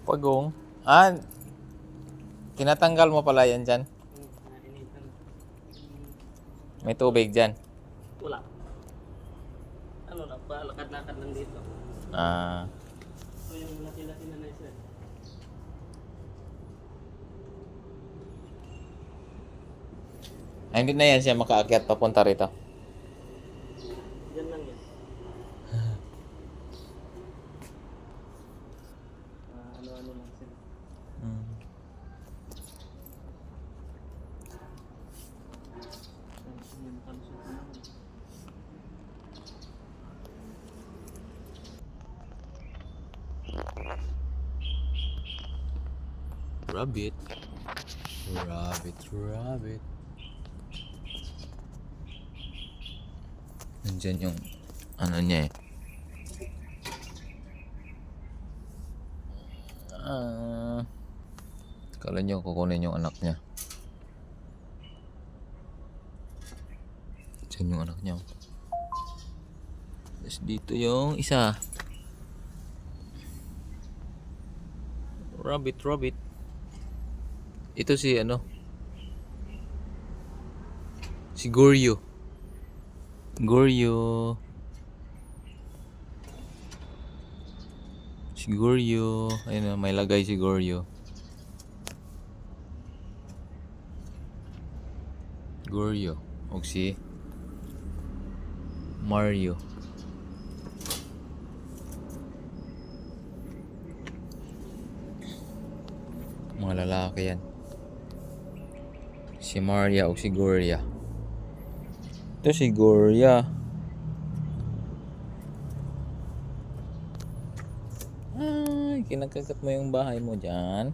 Pagong. Ah, tinatanggal mo pala yan dyan. May tubig dyan. Wala. Ano lang, lakad-lakad lang dito. Ah, So yung laki-laki na na isa. hindi na yan siya makaakyat papunta rito. Diyan lang yan. Ano-ano lang sila. Yung palusot na naman. Rabbit. Rabbit. Nandyan yung ano niya eh. Kala nyo kukunin yung anak niya. Diyan yung anak niya. Tapos dito yung isa. Rabbit. Ito si ano? Si Goryo. Si Goryo. Ayun na, may lagay si Goryo. O si Mario. Mga lalaki yan. Si Maria o si Gloria. Ito si Gloria. Ay, kinakagat mo yung bahay mo dyan.